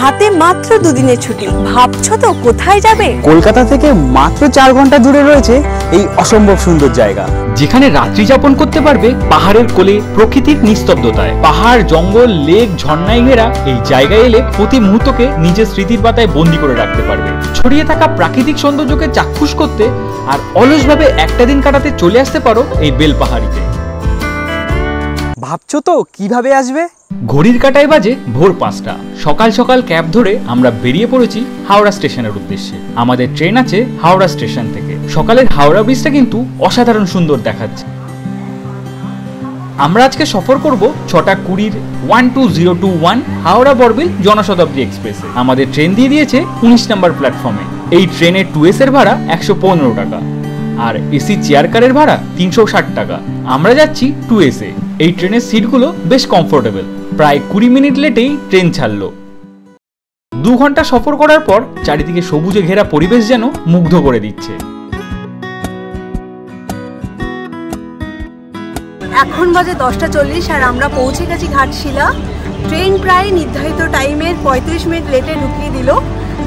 হাতে মাত্র 2 দিনের ছুটি। ভাবছো তো কোথায় যাবে? কলকাতা থেকে মাত্র 4 ঘন্টা দূরে রয়েছে এই অসম্ভব সুন্দর জায়গা, যেখানে রাত্রি যাপন করতে পারবে পাহাড়ের কোলে, প্রকৃতির নিস্তব্ধতায়। পাহাড়, জঙ্গল, লেক, ঝর্ণায় ঘেরা এই জায়গায় এলে প্রতি মুহূর্তকে নিজের স্মৃতির পাতায় বন্দি করে রাখতে পারবে। ছড়িয়ে থাকা প্রাকৃতিক সৌন্দর্যকে চাক্ষুষ করতে আর অলসভাবে একটা দিন কাটাতে চলে আসতে পারো এই বেলপাহাড়িতে। ভাবছো তো কিভাবে আসবে? ঘড়ির কাঁটায় বাজে ভোর 5টা। সকাল সকাল ক্যাব ধরে আমরা বেরিয়ে পড়েছি হাওড়া স্টেশনের উদ্দেশ্যে। আমাদের ট্রেন আছে হাওড়া স্টেশন থেকে। সকালের হাওড়া ব্রিজটা কিন্তু অসাধারণ সুন্দর দেখাচ্ছে। আমরা আজকে সফর করব 6টা 20 12021 হাওড়া বরবিল জনশতাব্দী এক্সপ্রেসে। আমাদের ট্রেন দিয়ে দিয়েছে 19 নম্বর প্ল্যাটফর্মে। এই ট্রেনের 2S এর ভাড়া 115 টাকা আর এসি চেয়ার কারের ভাড়া 360 টাকা। আমরা যাচ্ছি 2S এ। এই ট্রেনের সিটগুলো বেশ কমফোর্টেবল। প্রায় 20 মিনিট লেটেই ট্রেন ছাড়লো। 2 ঘন্টা সফর করার পর চারিদিকে সবুজে ঘেরা পরিবেশ যেন মুগ্ধ করে দিচ্ছে। এখন বাজে 10:40 আর আমরা পৌঁছে গেছি ঘাটশিলা। ট্রেন প্রায় নির্ধারিত টাইমের 35 মিনিট লেটে ঢুকিয়ে দিল।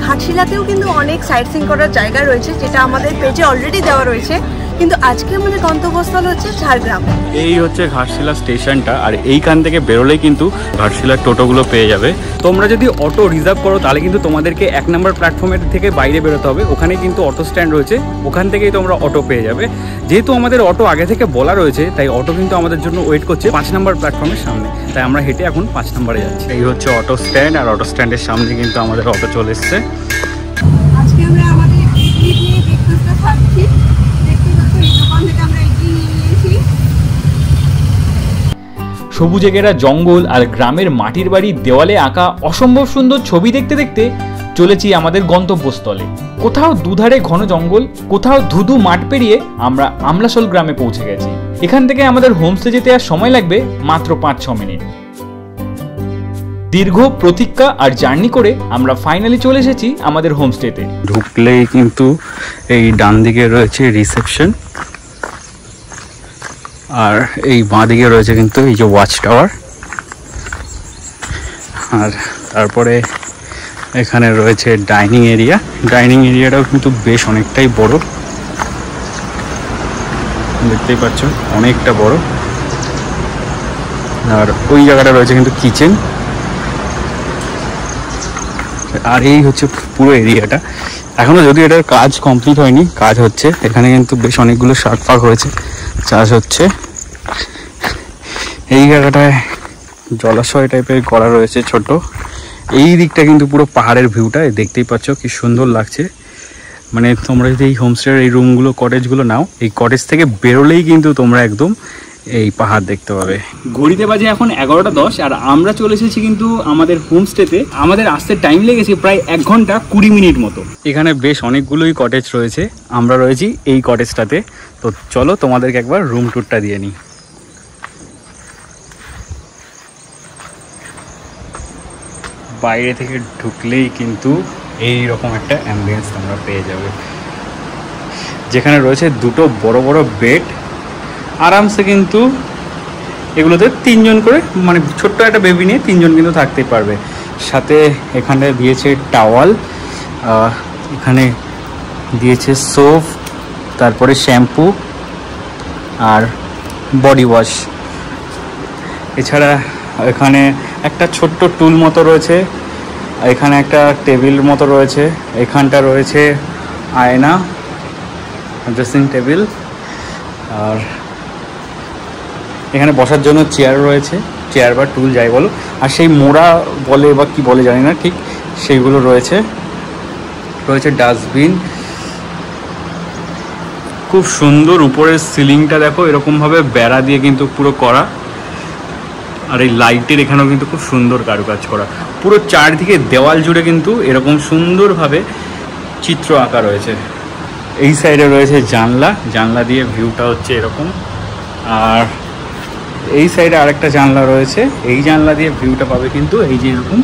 ঘাটশিলাতেও কিন্তু অনেক সাইট সিইং করার জায়গা রয়েছে, যেটা আমাদের পেজে অলরেডি দেওয়া রয়েছে, কিন্তু আজকে আমাদের গন্তব্যস্থল হচ্ছে ঝাড়গ্রাম। এই হচ্ছে ঘাটশিলা স্টেশনটা, আর এইখান থেকে বেরোলেই কিন্তু ঘাটশিলার টোটোগুলো পেয়ে যাবে। তোমরা যদি অটো রিজার্ভ করো তাহলে কিন্তু তোমাদেরকে 1 নম্বর প্ল্যাটফর্মের থেকে বাইরে বেরোতে হবে। ওখানে কিন্তু অটো স্ট্যান্ড রয়েছে, ওখান থেকেই তোমরা অটো পেয়ে যাবে। যেহেতু আমাদের অটো আগে থেকে বলা রয়েছে, তাই অটো কিন্তু আমাদের জন্য ওয়েট করছে 5 নম্বর প্ল্যাটফর্মের সামনে। তাই আমরা হেঁটে এখন 5 নম্বরে যাচ্ছি। এই হচ্ছে অটো স্ট্যান্ড, আর অটো স্ট্যান্ডের সামনে কিন্তু আমাদের অটো চলে এসছে। আজকে আমরা আমাদের ইডলি নিয়ে ব্রেকফাস্টটা খাচ্ছি। দেখতে পাচ্ছ এই দোকান থেকে আমরা ইডলি নিয়ে নিয়েছি। সবুজে ঘেরা জঙ্গল আর গ্রামের মাটির বাড়ির দেওয়ালে আঁকা অসম্ভব সুন্দর ছবি দেখতে দেখতে চলেছি আমাদের গন্তব্যস্থলে। কোথাও দুধারে ঘন জঙ্গল, কোথাও ধুধু মাঠ পেরিয়ে আমরা আমলাশোল গ্রামে পৌঁছে গেছি। এখান থেকে আমাদের হোমস্টে যেতে আর সময় লাগবে মাত্র 5-6 মিনিট। দীর্ঘ প্রতীক্ষা আর জার্নি করে আমরা ফাইনালি চলে এসেছি আমাদের হোমস্টেতে। ঢুকলেই কিন্তু এই ডান দিকে রয়েছে রিসেপশন, আর এই বাঁ দিকে রয়েছে কিন্তু এই যে ওয়াচ টাওয়ার, আর তারপরে এখানে রয়েছে ডাইনিং এরিয়া। ডাইনিং এরিয়াটাও কিন্তু বেশ অনেকটাই বড়, দেখতেই পাচ্ছ অনেকটা বড়। আর ওই জায়গাটা রয়েছে কিন্তু কিচেন, আর এই হচ্ছে পুরো এরিয়াটা। এখনো যদি এটার কাজ কমপ্লিট হয়নি, কাজ হচ্ছে। এখানে কিন্তু বেশ অনেকগুলো শাক পাক হয়েছে, চাষ হচ্ছে। এই জায়গাটায় জলাশয় টাইপের করা রয়েছে ছোট। এই দিকটা কিন্তু পুরো পাহাড়ের ভিউটা দেখতেই পাচ্ছ কি সুন্দর লাগছে। মানে তোমরা যদি এই হোমস্টের এই রুমগুলো, কটেজগুলো নাও, এই কটেজ থেকে বেরোলেই কিন্তু তোমরা একদম এই পাহাড় দেখতে পাবে। ঘড়িতে বাজে এখন 11:10 আর আমরা চলে এসেছি কিন্তু আমাদের হোমস্টেতে। আমাদের আসতে টাইম লেগেছে প্রায় 1 ঘন্টা 20 মিনিট মতো। এখানে বেশ অনেকগুলোই কটেজ রয়েছে, আমরা রয়েছি এই কটেজটাতে। তো চলো তোমাদেরকে একবার রুম ট্যুরটা দিয়ে নিই। বাইরে থেকে ঢুকলেই কিন্তু এই রকম একটা অ্যাম্বিয়েন্স তোমরা পেয়ে যাবে, যেখানে রয়েছে 2টো বড় বড় বেড। আরামসে কিন্তু এগুলোতে 3 জন করে, মানে ছোট্ট একটা বেবি নিয়ে 3 জন কিন্তু থাকতে পারবে। সাথে এখানে দিয়েছে টাওয়াল, এখানে দিয়েছে সোপ, তারপরে শ্যাম্পু আর বডি ওয়াশ। এছাড়া এখানে একটা ছোট্ট টুল মতো রয়েছে, এখানে একটা টেবিল মতো রয়েছে, এখানটা রয়েছে আয়না, ড্রেসিং টেবিল, আর এখানে বসার জন্য চেয়ার রয়েছে, চেয়ার বা টুল যাই বলো। আর সেই মোড়া বলে বা কি বলে জানি না ঠিক, সেইগুলো রয়েছে। রয়েছে ডাস্টবিন। খুব সুন্দর উপরের সিলিংটা দেখো, এরকমভাবে বেড়া দিয়ে কিন্তু পুরো করা। আর এই লাইটের এখানেও কিন্তু খুব সুন্দর কারুকাজ করা। পুরো চারদিকে দেওয়াল জুড়ে কিন্তু এরকম সুন্দরভাবে চিত্র আঁকা রয়েছে। এই সাইডে রয়েছে জানলা, জানলা দিয়ে ভিউটা হচ্ছে এরকম। আর এই সাইডে আরেকটা জানলা রয়েছে, এই জানলা দিয়ে ভিউটা পাবে কিন্তু এই যে এরকম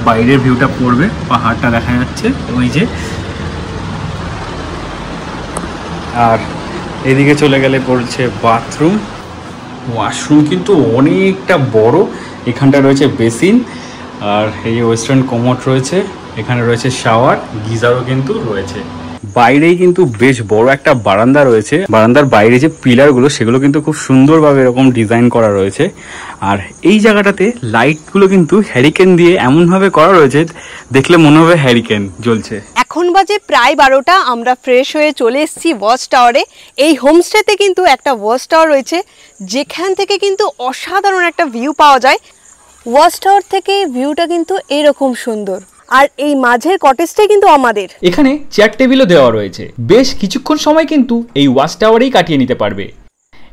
বাইরের ভিউটা পড়বে, পাহাড়টা দেখা যাচ্ছে ওই যে। আর এদিকে চলে গেলে পড়ছে বাথরুম। ওয়াশরুম কিন্তু অনেকটা বড়। এখানটা রয়েছে বেসিন, আর এই যে ওয়েস্টার্ন কমোড রয়েছে, এখানে রয়েছে শাওয়ার, গিজারও কিন্তু রয়েছে। বাইরেই কিন্তু বেশ বড় একটা বারান্দা রয়েছে। বারান্দার বাইরে যে পিলারগুলো সেগুলো কিন্তু খুব সুন্দরভাবে এরকম ডিজাইন করা রয়েছে। আর এই জায়গাটাতে লাইটগুলো কিন্তু হ্যারিকেন দিয়ে এমনভাবে করা রয়েছে দেখলে মনে হবে হ্যারিকেন জ্বলছে। এখন বাজে প্রায় 12টা, আমরা ফ্রেশ হয়ে চলে এসেছি ওয়াচ টাওয়ারে। এই হোমস্টেতে কিন্তু একটা ওয়াচ টাওয়ার রয়েছে যেখান থেকে কিন্তু অসাধারণ একটা ভিউ পাওয়া যায়। ওয়াচ টাওয়ার থেকে ভিউটা কিন্তু এরকম সুন্দর। আর এই মাঝের কটেজটাই কিন্তু আমাদের। এখানে চেয়ার টেবিলও দেওয়া রয়েছে। বেশ কিছুক্ষণ সময় কিন্তু এই ওয়াচ টাওয়ারেই কাটিয়ে নিতে পারবে।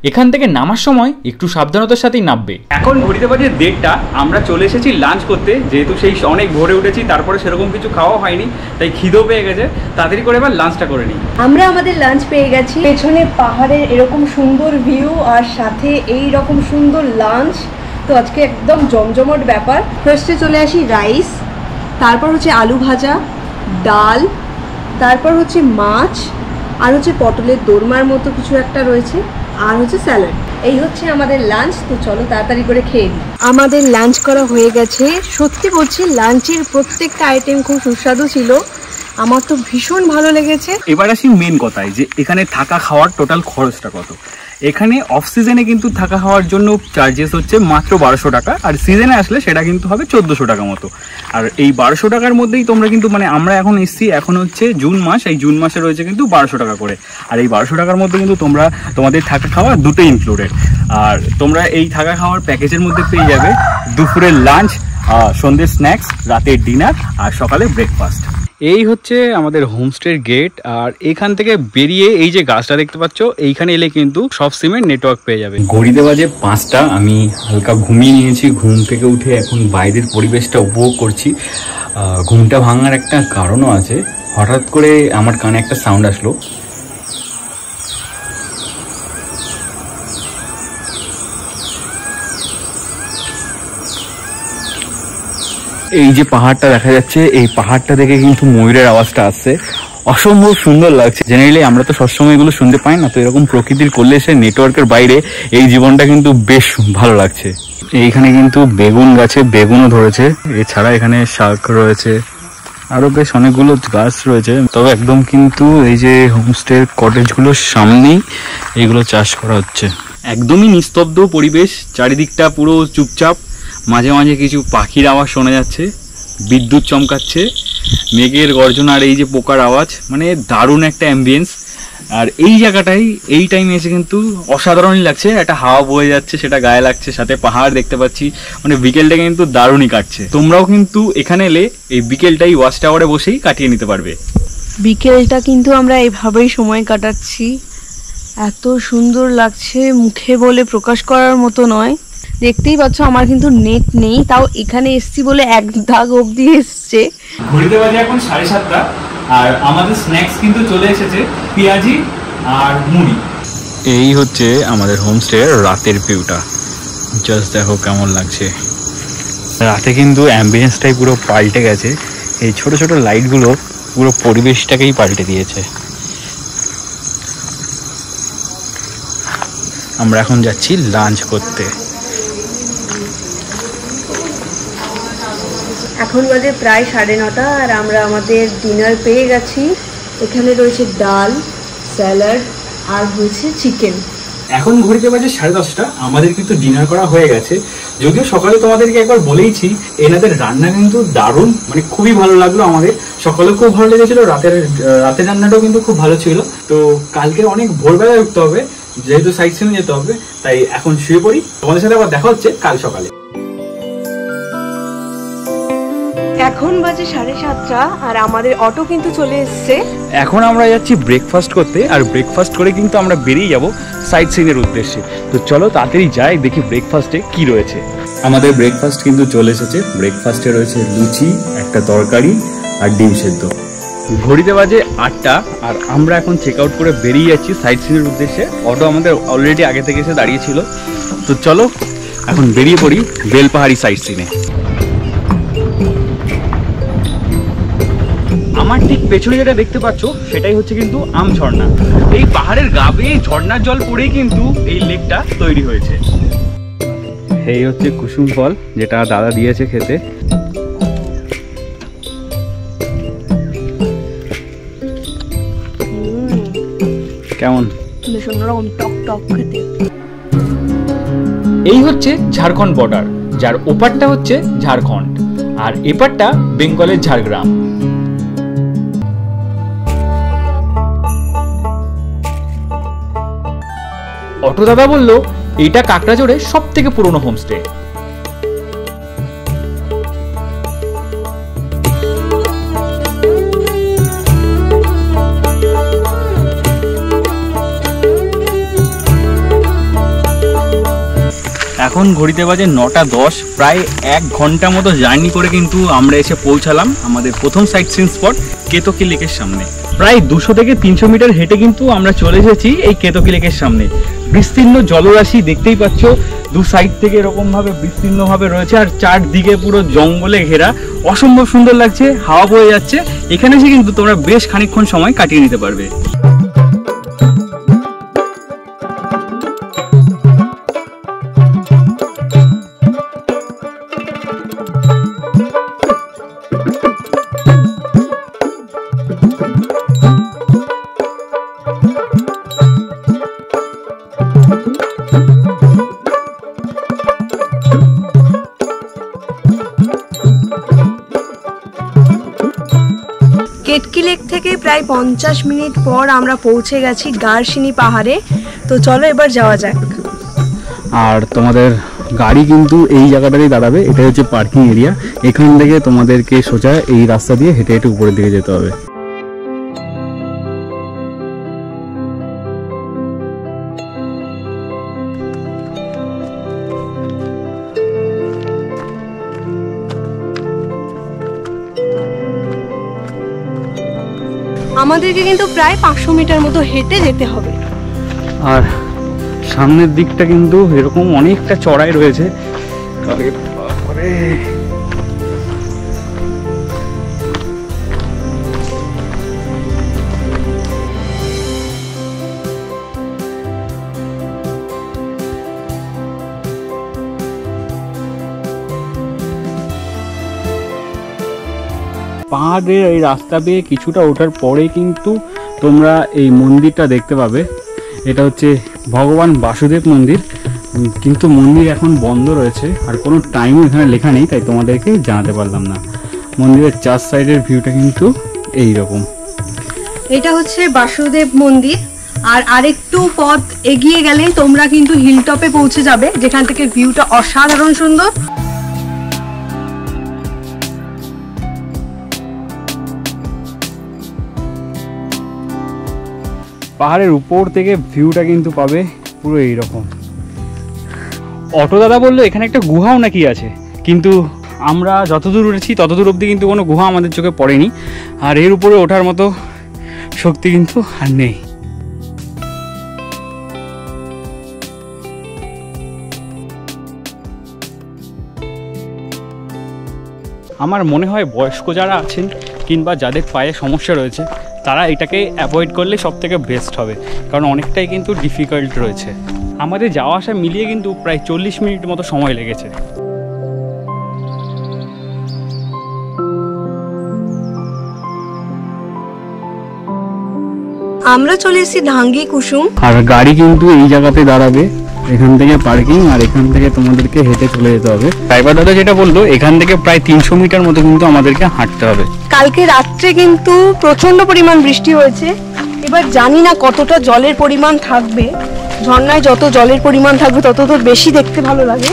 এখান থেকে নামার সময় একটু সাবধানতার সাথেই নামবে। এখন ঘড়িতে বাজে 1:30, আমরা চলে এসেছি লাঞ্চ করতে। যেহেতু সেই অনেক ভোরে উঠেছি, তারপরে সেরকম কিছু খাওয়া হয়নি, তাই খিদেও পেয়ে গেছে। তাড়াতাড়ি করে এবার লাঞ্চটা করে নিই। আমরা আমাদের লাঞ্চ পেয়ে গেছি। পেছনে পাহাড়ের এরকম সুন্দর ভিউ আর সাথে এই রকম সুন্দর লাঞ্চ। তো আজকে একদম জমজমট ব্যাপার। ফার্স্টে চলে আসি রাইস, তারপর হচ্ছে আলু ভাজা, ডাল, তারপর হচ্ছে মাছ, আর হচ্ছে পটলের দোরমার মতো কিছু একটা রয়েছে, আর হচ্ছে স্যালাড। এই হচ্ছে আমাদের লাঞ্চ। তো চলো তাড়াতাড়ি করে খেয়ে নিই। আমাদের লাঞ্চ করা হয়ে গেছে। সত্যি বলছি লাঞ্চের প্রত্যেকটা আইটেম খুব সুস্বাদু ছিল, আমার তো ভীষণ ভালো লেগেছে। এবার আসি মেন কথায়, যে এখানে থাকা খাওয়ার টোটাল খরচটা কত। এখানে অফ সিজনে কিন্তু থাকা খাওয়ার জন্য চার্জেস হচ্ছে মাত্র 1200 টাকা, আর সিজনে আসলে সেটা কিন্তু হবে 1400 টাকা মতো। আর এই 1200 টাকার মধ্যেই তোমরা কিন্তু আমরা এখন এসছি, এখন হচ্ছে জুন মাস, এই জুন মাসে রয়েছে কিন্তু 1200 টাকা করে। আর এই 1200 টাকার মধ্যে কিন্তু তোমাদের থাকা খাওয়া দুটোই ইনক্লুডেড। আর তোমরা এই থাকা খাওয়ার প্যাকেজের মধ্যে পেয়ে যাবে দুপুরের লাঞ্চ, সন্ধ্যের স্ন্যাক্স, রাতের ডিনার আর সকালে ব্রেকফাস্ট। এই হচ্ছে আমাদের হোমস্টের গেট। আর এখান থেকে বেরিয়ে এই যে গাছটা দেখতে পাচ্ছ, এইখানে এলে কিন্তু সব সিমের নেটওয়ার্ক পেয়ে যাবে। ঘড়িতে বাজে 5টা, আমি হালকা ঘুমিয়ে নিয়েছি। ঘুম থেকে উঠে এখন বাইরের পরিবেশটা উপভোগ করছি। ঘুমটা ভাঙার একটা কারণও আছে। হঠাৎ করে আমার কানে একটা সাউন্ড আসলো। এই যে পাহাড়টা দেখা যাচ্ছে, এই পাহাড়টা থেকে কিন্তু ময়ূরের আওয়াজটা আসছে, অসম্ভব সুন্দর লাগছে। জেনারেলি আমরা তো সবসময় এগুলো শুনতে পাই না, তো এরকম প্রকৃতির করলে এসে নেটওয়ার্কের বাইরে এই জীবনটা কিন্তু বেশ ভালো লাগছে। এইখানে কিন্তু বেগুন গাছে বেগুনও ধরেছে, এছাড়া এখানে শাক রয়েছে, আরো বেশ অনেকগুলো গাছ রয়েছে। তবে একদম কিন্তু এই যে হোমস্টের কটেজগুলোর সামনেই এইগুলো চাষ করা হচ্ছে। একদমই নিস্তব্ধ পরিবেশ, চারিদিকটা পুরো চুপচাপ। মাঝে মাঝে কিছু পাখির আওয়াজ শোনা যাচ্ছে, বিদ্যুৎ চমকাচ্ছে, মেঘের গর্জন আর এই যে পোকার আওয়াজ, মানে দারুণ একটা অ্যাম্বিয়েন্স। আর এই জায়গাটাই এই টাইমে এসে কিন্তু অসাধারণই লাগছে। একটা হাওয়া বয়ে যাচ্ছে, সেটা গায়ে লাগছে, সাথে পাহাড় দেখতে পাচ্ছি, মানে বিকেলটা কিন্তু দারুণই কাটছে। তোমরাও কিন্তু এখানে এলে এই বিকেলটাই ওয়াচ টাওয়ারে বসেই কাটিয়ে নিতে পারবে। বিকেলটা কিন্তু আমরা এভাবেই সময় কাটাচ্ছি। এত সুন্দর লাগছে, মুখে বলে প্রকাশ করার মতো নয়। দেখতেই পাচ্ছ আমার কিন্তু নেট নেই, তাও এখানে এসছি বলে এক দাগ অবধি এসছে। ঘড়িতে বাজে এখন 7:30, আর আমাদের স্ন্যাক্স কিন্তু চলে এসেছে, পেঁয়াজি আর মুড়ি। এই হচ্ছে আমাদের হোমস্টে রাতের ভিউটা, জাস্ট দেখো কেমন লাগছে। রাতে কিন্তু অ্যাম্বিয়েন্সটাই পুরো পাল্টে গেছে। এই ছোট ছোট লাইটগুলো পুরো পরিবেশটাকেই পাল্টে দিয়েছে। আমরা এখন যাচ্ছি লাঞ্চ করতে। এখন বাজে প্রায় 9:30, আর আমরা আমাদের ডিনার পেয়ে গেছি। এখানে রয়েছে ডাল, স্যালাড আর হয়েছে চিকেন। এখন ঘড়িতে বাজে 10:30, আমাদের কিন্তু ডিনার করা হয়ে গেছে। যদিও সকালে তোমাদেরকে একবার বলেইছি, এনাদের রান্না কিন্তু দারুণ, মানে খুবই ভালো লাগলো আমাদের। সকালে খুব ভালো লেগেছিল, রাতের রান্নাটাও কিন্তু খুব ভালো ছিল। তো কালকে অনেক ভোরবেলায় উঠতে হবে, যেহেতু সাইট সিনে যেতে হবে, তাই এখন শুয়ে পড়ি। তোমাদের সাথে আবার দেখা হচ্ছে কাল সকালে। এখন বাজে 7:30, আর আমাদের অটো কিন্তু চলে এসছে। এখন আমরা যাচ্ছি ব্রেকফাস্ট করতে, আর ব্রেকফাস্ট করে কিন্তু আমরা বেরিয়ে যাব সাইট সিনের উদ্দেশ্যে। তো চলো তাড়াতাড়ি যাই, দেখি ব্রেকফাস্টে কি রয়েছে। আমাদের ব্রেকফাস্ট কিন্তু চলে এসেছে। ব্রেকফাস্টে রয়েছে লুচি, একটা তরকারি আর ডিম সেদ্ধ। ঘড়িতে বাজে 8টা, আর আমরা এখন চেক আউট করে বেরিয়ে যাচ্ছি সাইট সিনের উদ্দেশ্যে। অটো আমাদের অলরেডি আগে থেকে এসে দাঁড়িয়ে ছিল। তো চলো এখন বেরিয়ে পড়ি বেলপাহাড়ি সাইট সিনে। আমার ঠিক পেছনে যেটা দেখতে পাচ্ছ সেটাই হচ্ছে কিন্তু আম ঝর্ণা। এই পাহাড়ের গা বেয়ে ঝর্ণার জল পড়েই কিন্তু এই লেকটা তৈরি হয়েছে। এই হচ্ছে কুসুম ফল, যেটা দাদা দিয়েছে খেতে। কেমন? বেশ অন্যরকম, টক টক খেতে। এই হচ্ছে ঝাড়খণ্ড বর্ডার, যার ওপারটা হচ্ছে ঝাড়খণ্ড আর এপারটা বেঙ্গলের ঝাড়গ্রাম। অটো দাদা বলল এইটা কাকড়াঝোড়ের সব থেকে পুরনো হোমস্টে। এখন ঘড়িতে বাজে 9:10, প্রায় 1 ঘন্টা মতো জার্নি করে কিন্তু আমরা এসে পৌঁছালাম আমাদের প্রথম সাইট সিন স্পট কেতকী লেকের সামনে। প্রায় 200 থেকে 300 মিটার হেঁটে কিন্তু আমরা চলে এসেছি এই কেতকী লেকের সামনে। বিস্তীর্ণ জলরাশি দেখতেই পাচ্ছ, দু সাইড থেকে এরকমভাবে বিস্তীর্ণভাবে রয়েছে আর চারদিকে পুরো জঙ্গলে ঘেরা, অসম্ভব সুন্দর লাগছে, হাওয়া বয়ে যাচ্ছে। এখানে এসে কিন্তু তোমরা বেশ খানিকক্ষণ সময় কাটিয়ে নিতে পারবে। কেতকী লেক থেকে প্রায় 50 মিনিট পর আমরা পৌঁছে গেছি গারসিনী পাহাড়ে। তো চলো এবার যাওয়া যাক। আর তোমাদের গাড়ি কিন্তু এই জায়গাটাতেই দাঁড়াবে, এটা হচ্ছে পার্কিং এরিয়া। এখান থেকে তোমাদেরকে সোজা এই রাস্তা দিয়ে হেঁটে হেঁটে উপরের দিকে যেতে হবে। আমাদেরকে কিন্তু প্রায় 500 মিটার মতো হেঁটে যেতে হবে। আর সামনের দিকটা কিন্তু এরকম অনেকটা চড়াই রয়েছে। আরে বাবারে, পাহাড়ের এই রাস্তা পেয়ে কিছুটা ওঠার পরে কিন্তু তোমরা এই মন্দিরটা দেখতে পাবে। এটা হচ্ছে ভগবান বাসুদেব মন্দির, কিন্তু মন্দির এখন বন্ধ রয়েছে আর কোনো টাইমও এখানে লেখা নেই, তাই তোমাদেরকে জানাতে পারলাম না। মন্দিরের চার সাইডের ভিউটা কিন্তু এই রকম। এটা হচ্ছে বাসুদেব মন্দির, আর আরেকটু পথ এগিয়ে গেলে তোমরা কিন্তু হিলটপে পৌঁছে যাবে, যেখান থেকে ভিউটা অসাধারণ সুন্দর। পাহাড়ের উপর থেকে ভিউটা কিন্তু পাবে পুরো এইরকম। অটো দাদা বললো এখানে একটা গুহাও নাকি আছে, কিন্তু আমরা যতদূর উঠেছি ততদূর অবধি কিন্তু কোনো গুহা আমাদের চোখে পড়েনি। আর এর উপরে ওঠার মতো শক্তি কিন্তু আর নেই। আমার মনে হয় বয়স্ক যারা আছেন কিংবা যাদের পায়ে সমস্যা রয়েছে তারা এটাকে অ্যাভয়েড করলে সব থেকে বেস্ট হবে, কারণ অনেকটাই কিন্তু ডিফিকাল্ট রয়েছে। আমাদের যাওয়া আসা মিলিয়ে কিন্তু প্রায় 40 মিনিট মতো সময় লেগেছে। আমরা চলে এসেছি ধাঙ্গি কুসুম, আর গাড়ি কিন্তু এই জায়গাতে দাঁড়াবে, এখান থেকে পার্কিং, আর এখান থেকে তোমাদেরকে হেঁটে চলে যেতে হবে। ড্রাইভার দাদা যেটা বললো এখান থেকে প্রায় 300 মিটার মতো কিন্তু আমাদেরকে হাঁটতে হবে। কালকে রাত্রে কিন্তু প্রচন্ড পরিমাণ বৃষ্টি হয়েছে, এবার জানি না কতটা জলের পরিমাণ থাকবে। ঝর্ণায় যত জলের পরিমাণ থাকবে তত তো বেশি দেখতে ভালো লাগে।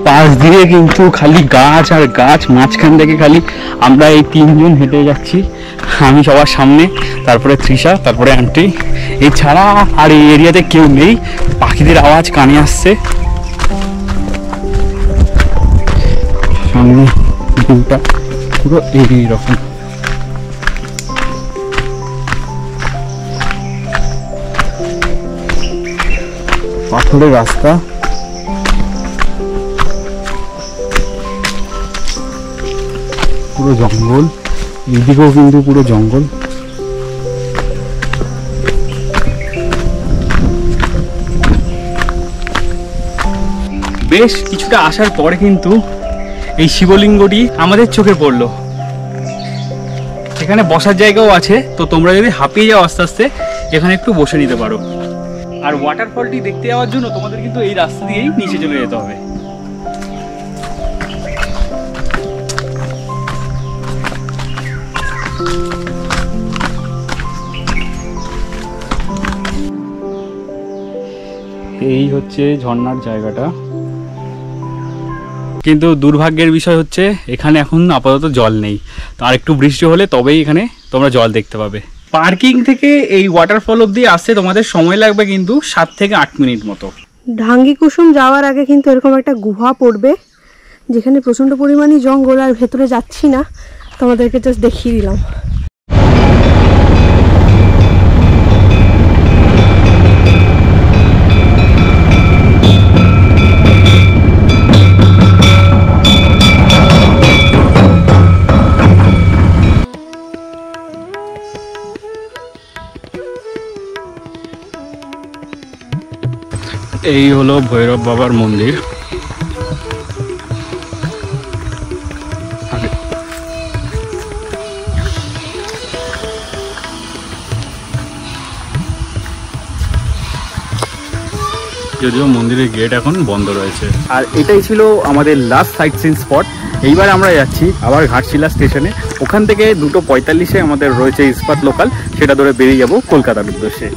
পাশ দিয়ে কিন্তু খালি গাছ আর গাছ, মাঝখান থেকে খালি আমরা এই 3 জন হেঁটে যাচ্ছি। আমি সবার সামনে, তারপরে তৃষা, তারপরে আন্টি। এছাড়া আর এই এরিয়াতে কেউ নেই। পাখিদের আওয়াজ কানে আসছে। সামনে ভিউটা পুরো এইরকম। পাথরের রাস্তা, পুরো জঙ্গল, এইদিকেও কিন্তু পুরো জঙ্গল। বেশ কিছুটা আসার পরে কিন্তু এই শিবলিঙ্গটি আমাদের চোখে পড়লো। এখানে বসার জায়গাও আছে, তো তোমরা যদি হাঁপিয়ে যাও আস্তে আস্তে এখানে একটু বসে নিতে পারো। আর ওয়াটারফলটি দেখতে যাওয়ার জন্য তোমাদের কিন্তু এই রাস্তা দিয়েই নিচে চলে যেতে হবে। এই হচ্ছে ঝর্ণার জায়গাটা, কিন্তু দুর্ভাগ্যের বিষয় হচ্ছে এখানে এখন আপাতত জল নেই। তো আর একটু বৃষ্টি হলে তবেই এখানে তোমরা জল দেখতে পাবে। পার্কিং থেকে এই ওয়াটারফল অবধি আসতে তোমাদের সময় লাগবে কিন্তু 7 থেকে 8 মিনিট মতো। ঢাঙ্গি কুসুম যাওয়ার আগে কিন্তু এরকম একটা গুহা পড়বে, যেখানে প্রচণ্ড পরিমাণে জঙ্গল, আর ভেতরে যাচ্ছি না, তোমাদেরকে জাস্ট দেখিয়ে দিলাম। এই হলো ভৈরব বাবার মন্দির। যদিও মন্দিরের গেট এখন বন্ধ রয়েছে। আর এটাই ছিল আমাদের লাস্ট সাইট সিন স্পট। এইবার আমরা যাচ্ছি আবার ঘাটশিলা স্টেশনে। ওখান থেকে 2:45-এ আমাদের রয়েছে ইস্পাত লোকাল, সেটা ধরে বেরিয়ে যাব কলকাতার উদ্দেশ্যে।